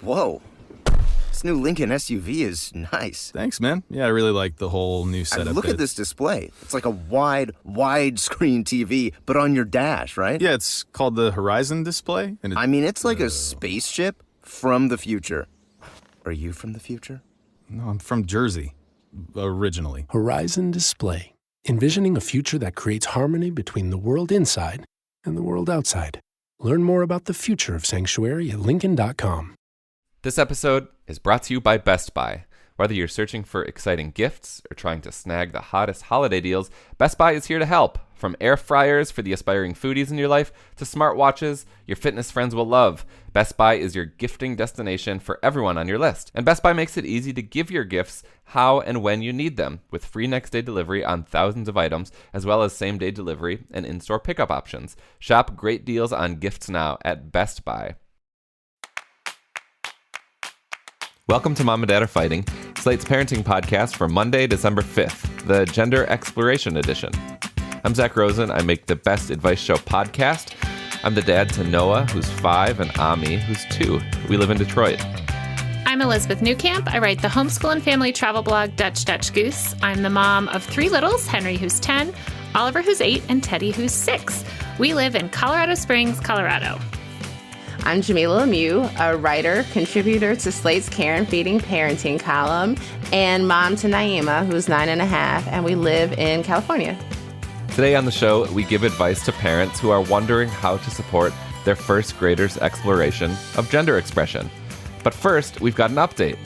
Whoa. This new Lincoln SUV is nice. Thanks, man. Yeah, I really like the whole new setup. Look at this display. It's like a widescreen TV, but on your dash, right? Yeah, it's called the Horizon display. And it's like a spaceship from the future. Are you from the future? No, I'm from Jersey, originally. Horizon display. Envisioning a future that creates harmony between the world inside and the world outside. Learn more about the future of Sanctuary at Lincoln.com. This episode is brought to you by Best Buy. Whether you're searching for exciting gifts or trying to snag the hottest holiday deals, Best Buy is here to help. From air fryers for the aspiring foodies in your life to smartwatches your fitness friends will love, Best Buy is your gifting destination for everyone on your list. And Best Buy makes it easy to give your gifts how and when you need them, with free next-day delivery on thousands of items, as well as same-day delivery and in-store pickup options. Shop great deals on gifts now at Best Buy. Welcome to Mom and Dad Are Fighting, Slate's parenting podcast for Monday, December 5th, the Gender Exploration Edition. I'm Zach Rosen. I make the Best Advice Show podcast. I'm the dad to Noah, who's 5, and Ami, who's 2. We live in Detroit. I'm Elizabeth Newcamp. I write the homeschool and family travel blog Dutch Goose. I'm the mom of 3 littles, Henry, who's 10, Oliver, who's 8, and Teddy, who's 6. We live in Colorado Springs, Colorado. I'm Jamilah, a writer, contributor to Slate's Care and Feeding Parenting column, and mom to Naima, who's 9 and a half, and we live in California. Today on the show, we give advice to parents who are wondering how to support their first graders' exploration of gender expression. But first, we've got an update.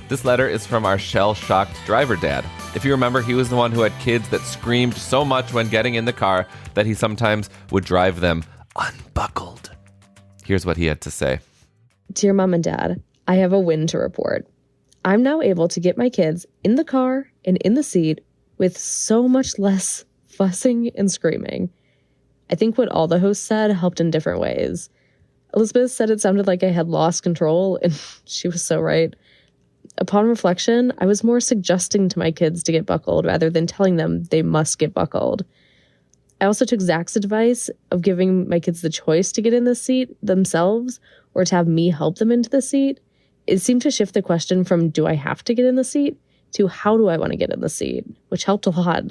This letter is from our shell-shocked driver dad. If you remember, he was the one who had kids that screamed so much when getting in the car that he sometimes would drive them unbuckled. Here's what he had to say. Dear Mom and Dad, I have a win to report. I'm now able to get my kids in the car and in the seat with so much less fussing and screaming. I think what all the hosts said helped in different ways. Elizabeth said it sounded like I had lost control, and she was so right. Upon reflection, I was more suggesting to my kids to get buckled rather than telling them they must get buckled. I also took Zach's advice of giving my kids the choice to get in the seat themselves or to have me help them into the seat. It seemed to shift the question from do I have to get in the seat to how do I want to get in the seat, which helped a lot.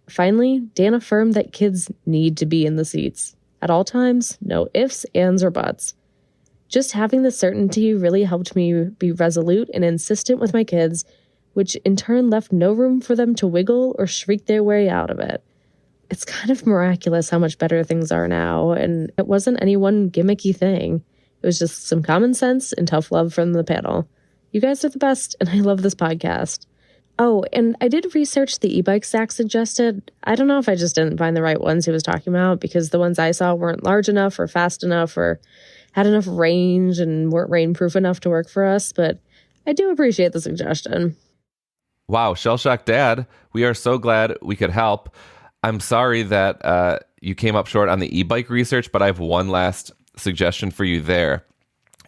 Finally, Dan affirmed that kids need to be in the seats. At all times, no ifs, ands, or buts. Just having the certainty really helped me be resolute and insistent with my kids, which in turn left no room for them to wiggle or shriek their way out of it. It's kind of miraculous how much better things are now, and it wasn't any one gimmicky thing. It was just some common sense and tough love from the panel. You guys are the best, and I love this podcast. Oh, and I did research the e-bikes Zach suggested. I don't know if I just didn't find the right ones he was talking about, because the ones I saw weren't large enough or fast enough or had enough range and weren't rainproof enough to work for us, but I do appreciate the suggestion. Wow, Shell-Shock Dad, we are so glad we could help. I'm sorry that you came up short on the e-bike research, but I have one last suggestion for you there.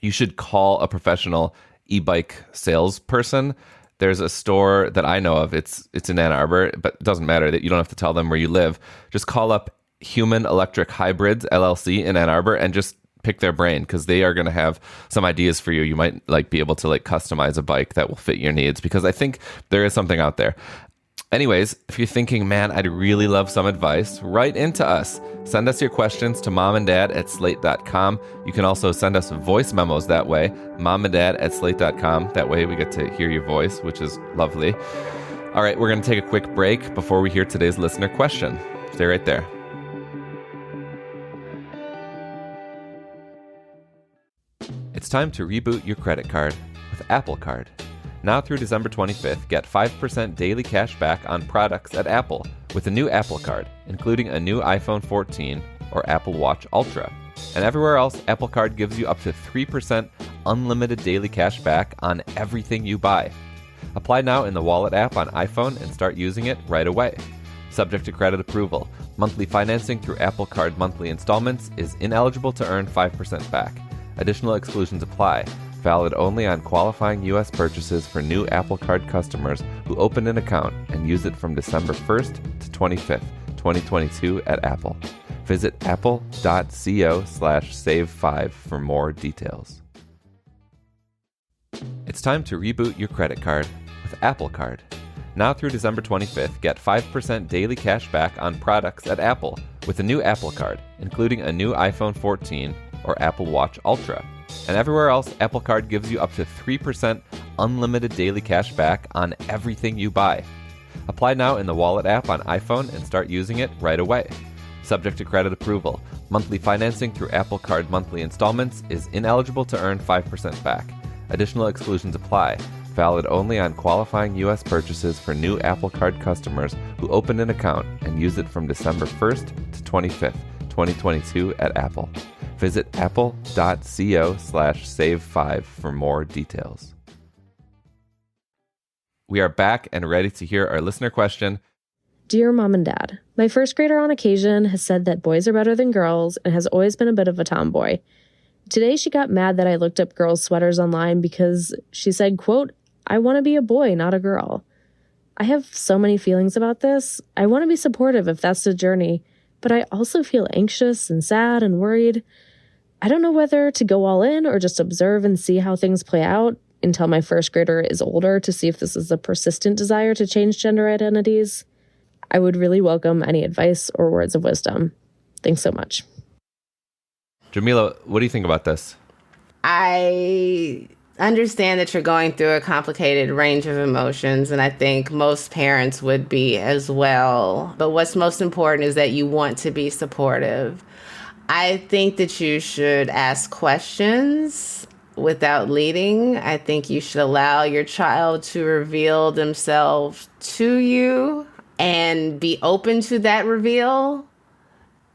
You should call a professional e-bike salesperson. There's a store that I know of. It's in Ann Arbor, but it doesn't matter. That you don't have to tell them where you live. Just call up Human Electric Hybrids, LLC in Ann Arbor, and just pick their brain, because they are going to have some ideas for you. You might be able to customize a bike that will fit your needs, because I think there is something out there. Anyways, if you're thinking, man, I'd really love some advice, write into us. Send us your questions to momanddad@slate.com. You can also send us voice memos that way, momanddad@slate.com. That way we get to hear your voice, which is lovely. All right, we're going to take a quick break before we hear today's listener question. Stay right there. It's time to reboot your credit card with Apple Card. Now through December 25th, get 5% daily cash back on products at Apple with a new Apple Card, including a new iPhone 14 or Apple Watch Ultra. And everywhere else, Apple Card gives you up to 3% unlimited daily cash back on everything you buy. Apply now in the Wallet app on iPhone and start using it right away. Subject to credit approval. Monthly financing through Apple Card monthly installments is ineligible to earn 5% back. Additional exclusions apply. Valid only on qualifying U.S. purchases for new Apple Card customers who open an account and use it from December 1st to 25th, 2022 at Apple. Visit apple.co/save5 for more details. It's time to reboot your credit card with Apple Card. Now through December 25th, get 5% daily cash back on products at Apple with a new Apple Card, including a new iPhone 14 or Apple Watch Ultra. And everywhere else, Apple Card gives you up to 3% unlimited daily cash back on everything you buy. Apply now in the Wallet app on iPhone and start using it right away. Subject to credit approval. Monthly financing through Apple Card monthly installments is ineligible to earn 5% back. Additional exclusions apply. Valid only on qualifying U.S. purchases for new Apple Card customers who open an account and use it from December 1st to 25th, 2022 at Apple. Visit apple.co/save5 for more details. We are back and ready to hear our listener question. Dear Mom and Dad, my first grader on occasion has said that boys are better than girls and has always been a bit of a tomboy. Today she got mad that I looked up girls' sweaters online because she said, quote, I want to be a boy, not a girl. I have so many feelings about this. I want to be supportive if that's the journey, but I also feel anxious and sad and worried. I don't know whether to go all in or just observe and see how things play out until my first grader is older to see if this is a persistent desire to change gender identities. I would really welcome any advice or words of wisdom. Thanks so much. Jamilah, what do you think about this? I understand that you're going through a complicated range of emotions, and I think most parents would be as well. But what's most important is that you want to be supportive. I think that you should ask questions without leading. I think you should allow your child to reveal themselves to you and be open to that reveal.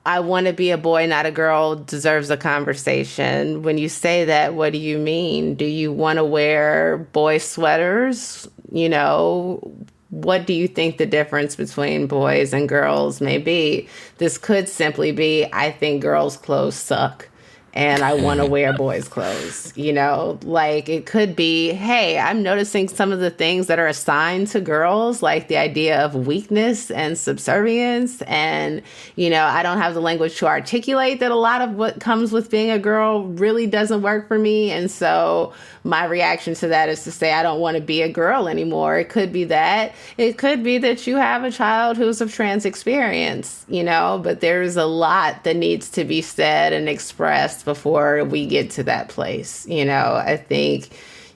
I want to be a boy, not a girl, deserves a conversation. When you say that, what do you mean? Do you want to wear boy sweaters? You know, what do you think the difference between boys and girls may be? This could simply be, I think girls' clothes suck and I want to wear boys' clothes. You know, like it could be, hey, I'm noticing some of the things that are assigned to girls, like the idea of weakness and subservience. And, you know, I don't have the language to articulate that a lot of what comes with being a girl really doesn't work for me. And so my reaction to that is to say, I don't want to be a girl anymore. It could be that. It could be that you have a child who's of trans experience, you know, but there's a lot that needs to be said and expressed before we get to that place. You know, I think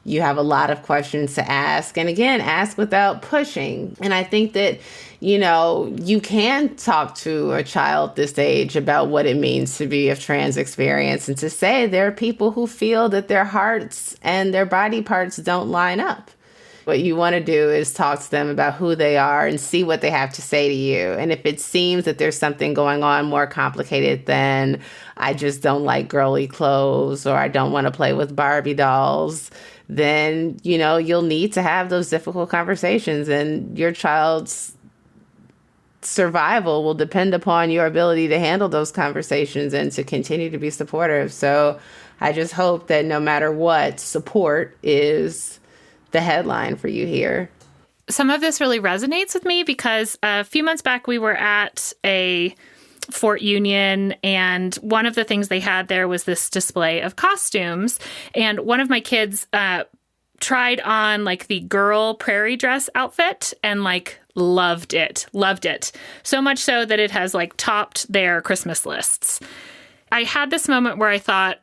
you have a lot of questions to ask. And again, ask without pushing. And I think that, you know, you can talk to a child this age about what it means to be of trans experience and to say there are people who feel that their hearts and their body parts don't line up. What you want to do is talk to them about who they are and see what they have to say to you. And if it seems that there's something going on more complicated than I just don't like girly clothes or I don't want to play with Barbie dolls, then, you know, you'll need to have those difficult conversations, and your child's survival will depend upon your ability to handle those conversations and to continue to be supportive. So I just hope that no matter what, support is the headline for you here. Some of this really resonates with me because a few months back we were at a Fort Union, and one of the things they had there was this display of costumes. And one of my kids tried on like the girl prairie dress outfit and like loved it. So much so that it has like topped their Christmas lists. I had this moment where I thought,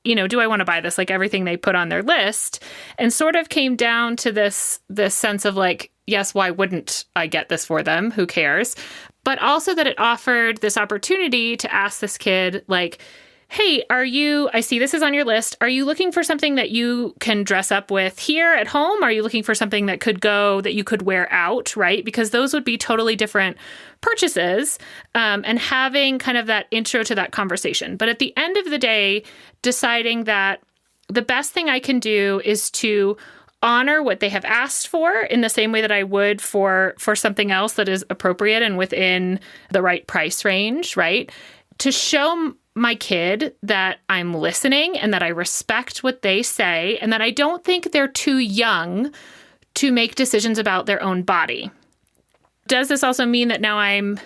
you know, do I want to buy this? Like everything they put on their list, and sort of came down to this sense of like, yes, why wouldn't I get this for them? Who cares? But also that it offered this opportunity to ask this kid, like, hey, I see this is on your list. Are you looking for something that you can dress up with here at home? Are you looking for something that you could wear out, right? Because those would be totally different purchases, and having kind of that intro to that conversation. But at the end of the day, deciding that the best thing I can do is to honor what they have asked for in the same way that I would for something else that is appropriate and within the right price range, right? To show my kid that I'm listening and that I respect what they say and that I don't think they're too young to make decisions about their own body. Does this also mean that now I'm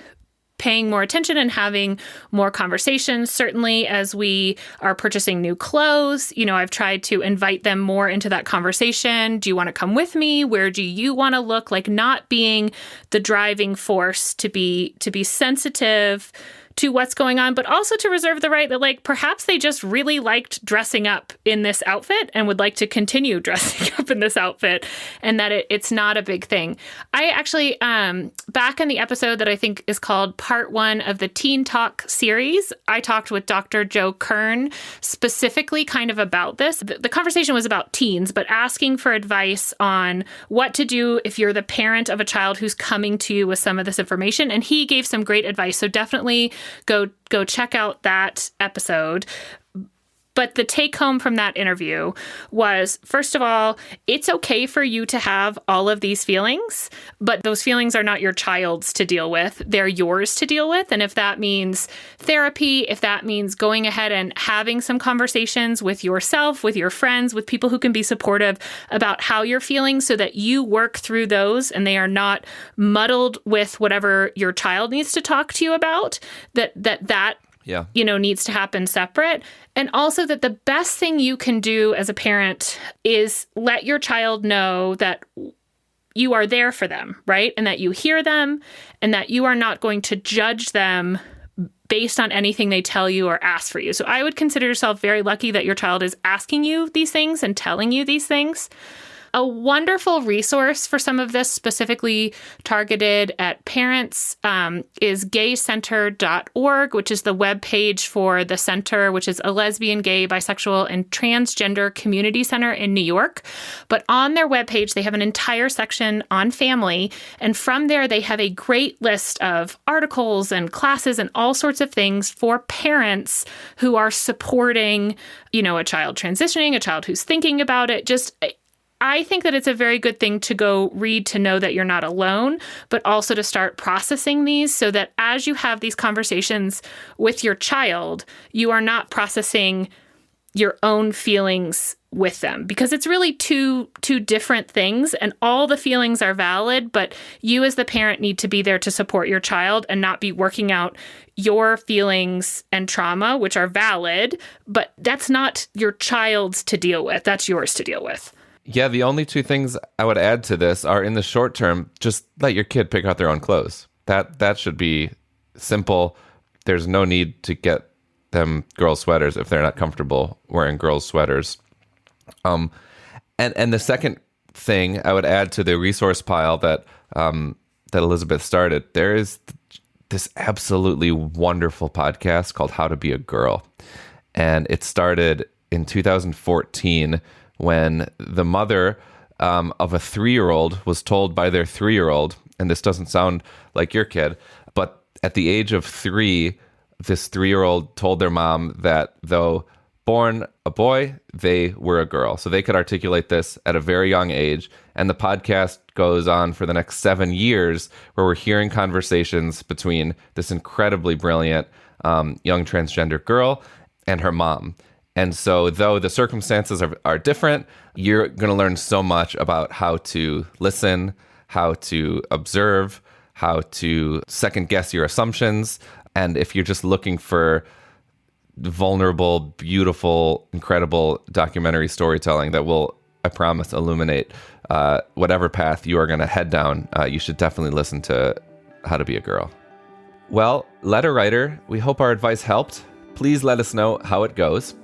paying more attention and having more conversations. Certainly as we are purchasing new clothes, I've tried to invite them more into that conversation. Do you want to come with me? Where do you want to look? Like, not being the driving force, to be sensitive to what's going on, but also to reserve the right that, like, perhaps they just really liked dressing up in this outfit and would like to continue dressing up in this outfit, and that it's not a big thing. I actually, back in the episode that I think is called Part 1 of the Teen Talk series, I talked with Dr. Joe Kern specifically kind of about this. The conversation was about teens, but asking for advice on what to do if you're the parent of a child who's coming to you with some of this information. And he gave some great advice. So definitely go check out that episode. But the take home from that interview was, first of all, it's okay for you to have all of these feelings, but those feelings are not your child's to deal with. They're yours to deal with. And if that means therapy, if that means going ahead and having some conversations with yourself, with your friends, with people who can be supportive about how you're feeling so that you work through those and they are not muddled with whatever your child needs to talk to you about, that needs to happen separate. And also that the best thing you can do as a parent is let your child know that you are there for them, right? And that you hear them and that you are not going to judge them based on anything they tell you or ask for you. So I would consider yourself very lucky that your child is asking you these things and telling you these things. A wonderful resource for some of this, specifically targeted at parents, is gaycenter.org, which is the webpage for the center, which is a lesbian, gay, bisexual, and transgender community center in New York. But on their webpage, they have an entire section on family. And from there, they have a great list of articles and classes and all sorts of things for parents who are supporting, a child transitioning, a child who's thinking about it. I think that it's a very good thing to go read to know that you're not alone, but also to start processing these so that as you have these conversations with your child, you are not processing your own feelings with them, because it's really two different things and all the feelings are valid, but you as the parent need to be there to support your child and not be working out your feelings and trauma, which are valid, but that's not your child's to deal with. That's yours to deal with. Yeah, the only two things I would add to this are, in the short term, just let your kid pick out their own clothes. That should be simple. There's no need to get them girls' sweaters if they're not comfortable wearing girls' sweaters. And the second thing I would add to the resource pile that Elizabeth started, there is this absolutely wonderful podcast called How to Be a Girl. And it started in 2014 when the mother of a 3-year-old was told by their 3-year-old, and this doesn't sound like your kid, but at the age of 3, this 3-year-old told their mom that though born a boy, they were a girl. So they could articulate this at a very young age. And the podcast goes on for the next 7 years, where we're hearing conversations between this incredibly brilliant young transgender girl and her mom. And so though the circumstances are different, you're going to learn so much about how to listen, how to observe, how to second guess your assumptions. And if you're just looking for vulnerable, beautiful, incredible documentary storytelling that will, I promise, illuminate whatever path you are going to head down, you should definitely listen to How to Be a Girl. Well, letter writer, we hope our advice helped. Please let us know how it goes.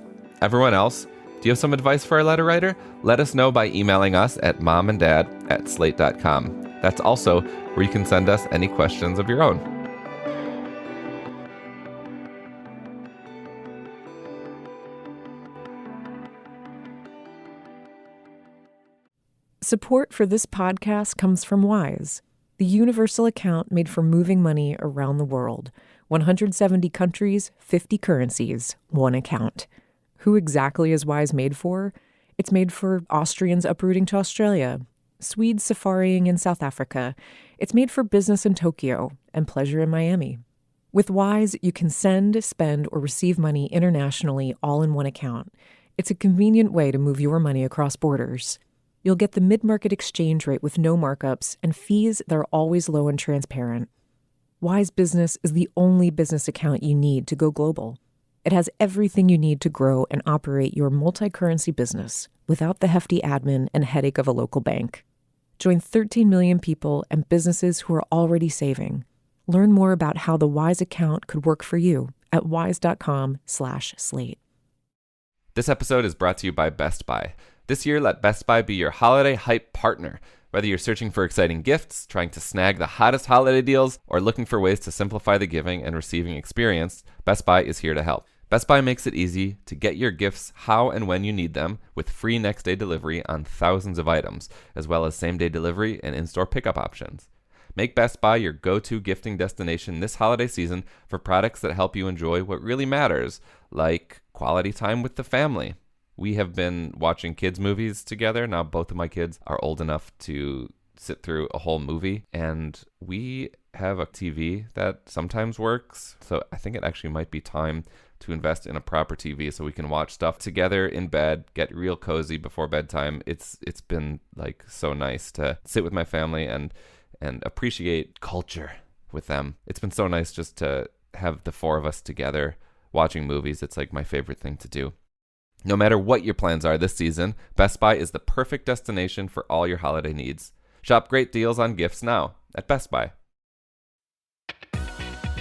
Everyone else, do you have some advice for our letter writer? Let us know by emailing us at momanddad@slate.com. That's also where you can send us any questions of your own. Support for this podcast comes from Wise, the universal account made for moving money around the world. 170 countries, 50 currencies, one account. Who exactly is Wise made for? It's made for Austrians uprooting to Australia, Swedes safarying in South Africa. It's made for business in Tokyo and pleasure in Miami. With Wise, you can send, spend, or receive money internationally all in one account. It's a convenient way to move your money across borders. You'll get the mid-market exchange rate with no markups and fees that are always low and transparent. Wise Business is the only business account you need to go global. It has everything you need to grow and operate your multi-currency business without the hefty admin and headache of a local bank. Join 13 million people and businesses who are already saving. Learn more about how the Wise account could work for you at wise.com/slate. This episode is brought to you by Best Buy. This year, let Best Buy be your holiday hype partner. Whether you're searching for exciting gifts, trying to snag the hottest holiday deals, or looking for ways to simplify the giving and receiving experience, Best Buy is here to help. Best Buy makes it easy to get your gifts how and when you need them with free next-day delivery on thousands of items, as well as same-day delivery and in-store pickup options. Make Best Buy your go-to gifting destination this holiday season for products that help you enjoy what really matters, like quality time with the family. We have been watching kids' movies together. Now both of my kids are old enough to sit through a whole movie, and we have a TV that sometimes works. So I think it actually might be time to invest in a proper TV so we can watch stuff together in bed, get real cozy before bedtime. It's been like so nice to sit with my family and appreciate culture with them. It's been so nice just to have the four of us together watching movies. It's like my favorite thing to do. No matter what your plans are this season, Best Buy is the perfect destination for all your holiday needs. Shop great deals on gifts now at Best Buy.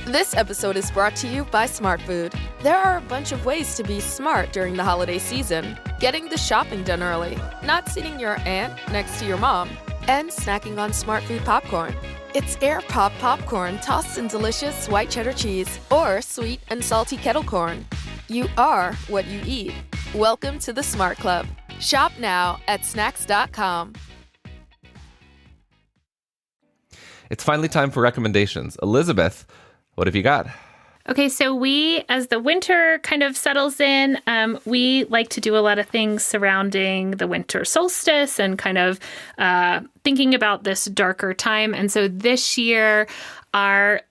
This episode is brought to you by Smart Food. There are a bunch of ways to be smart during the holiday season. Getting the shopping done early, not sitting your aunt next to your mom, and snacking on Smart Food popcorn. It's air pop popcorn tossed in delicious white cheddar cheese or sweet and salty kettle corn. You are what you eat. Welcome to the Smart Club. Shop now at snacks.com. It's finally time for recommendations. Elizabeth, what have you got? Okay, so we, as the winter kind of settles in, we like to do a lot of things surrounding the winter solstice and kind of thinking about this darker time. And so this year, our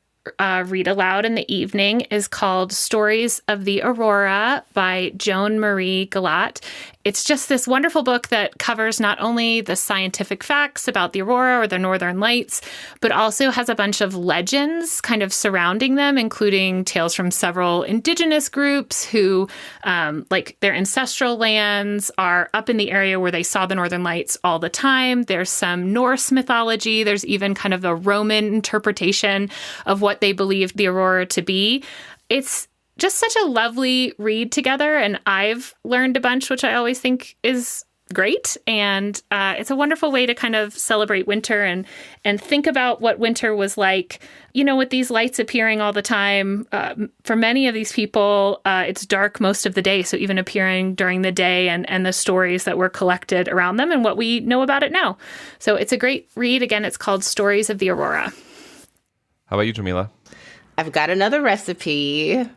read aloud in the evening is called Stories of the Aurora by Joan Marie Galat. It's just this wonderful book that covers not only the scientific facts about the aurora or the northern lights, but also has a bunch of legends kind of surrounding them, including tales from several indigenous groups who, like their ancestral lands are up in the area where they saw the northern lights all the time. There's some Norse mythology. There's even kind of the Roman interpretation of what they believed the aurora to be. It's just such a lovely read together, and I've learned a bunch, which I always think is great. And it's a wonderful way to kind of celebrate winter and think about what winter was like, you know, with these lights appearing all the time. For many of these people, it's dark most of the day. So even appearing during the day and the stories that were collected around them and what we know about it now. So it's a great read. Again, it's called Stories of the Aurora. How about you, Jamilah? I've got another recipe.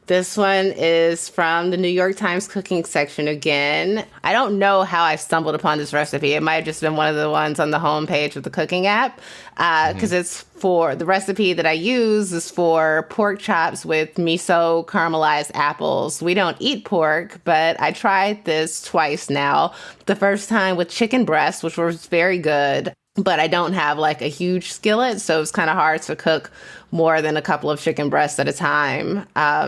This one is from the New York Times cooking section again. I don't know how I stumbled upon this recipe. It might have just been one of the ones on the homepage of the cooking app, because it's for the recipe that I use is for pork chops with miso caramelized apples. We don't eat pork, but I tried this twice now. The first time with chicken breast, which was very good. But I don't have like a huge skillet, so it's kind of hard to cook more than a couple of chicken breasts at a time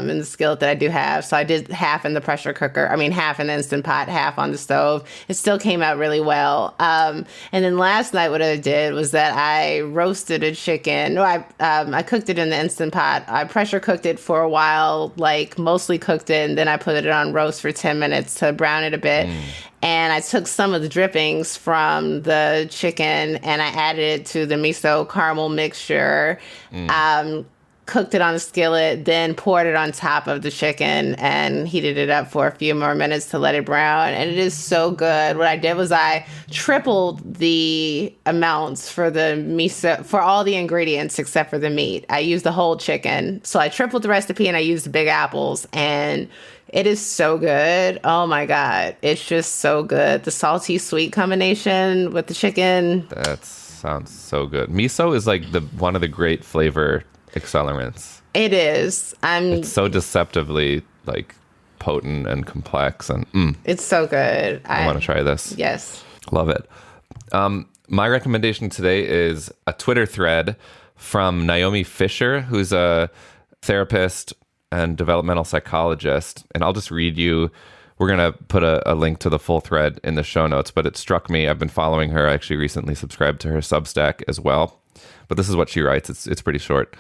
in the skillet that I do have. So I did half in the pressure cooker. I mean, half in the Instant Pot, half on the stove. It still came out really well. And then last night what I did was that I roasted a chicken. No, I cooked it in the Instant Pot. I pressure cooked it for a while, like mostly cooked it, and then I put it on roast for 10 minutes to brown it a bit. And I took some of the drippings from the chicken and I added it to the miso caramel mixture, cooked it on the skillet, then poured it on top of the chicken and heated it up for a few more minutes to let it brown. And it is so good. What I did was I tripled the amounts for the miso, for all the ingredients except for the meat. I used the whole chicken. So I tripled the recipe and I used the big apples, and it is so good. Oh my God. It's just so good. The salty sweet combination with the chicken. That sounds so good. Miso is like one of the great flavor accelerants. It is. It's so deceptively like potent and complex, and it's so good. I want to try this. Yes. Love it. My recommendation today is a Twitter thread from Naomi Fisher, who's a therapist and developmental psychologist. And I'll just read you. We're going to put a link to the full thread in the show notes, but it struck me. I've been following her. I actually recently subscribed to her Substack as well. But this is what she writes. It's pretty short.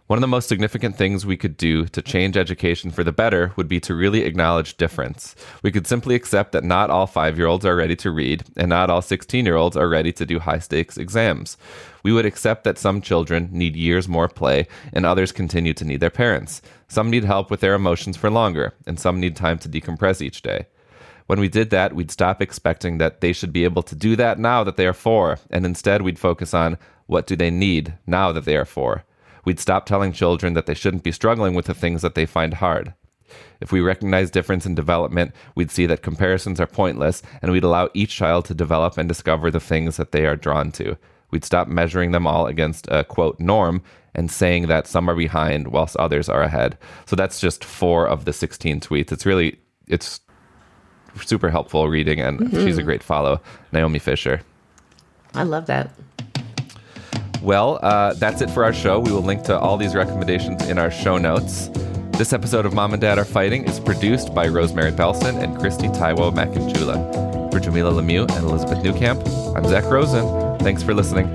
One of the most significant things we could do to change education for the better would be to really acknowledge difference. We could simply accept that not all 5-year-olds are ready to read, and not all 16-year-olds are ready to do high-stakes exams. We would accept that some children need years more play, and others continue to need their parents. Some need help with their emotions for longer, and some need time to decompress each day. When we did that, we'd stop expecting that they should be able to do that now that they are 4, and instead we'd focus on what do they need now that they are 4. We'd stop telling children that they shouldn't be struggling with the things that they find hard. If we recognize difference in development, we'd see that comparisons are pointless, and we'd allow each child to develop and discover the things that they are drawn to. We'd stop measuring them all against a, quote, norm, and saying that some are behind whilst others are ahead. So that's just 4 of the 16 tweets. It's super helpful reading, and she's a great follow, Naomi Fisher. I love that. Well, that's it for our show. We will link to all these recommendations in our show notes. This episode of Mom and Dad Are Fighting is produced by Rosemary Belson and Kristie Taiwo-Makanjuola. For Jamilah Lemieux and Elizabeth Newcamp, I'm Zach Rosen. Thanks for listening.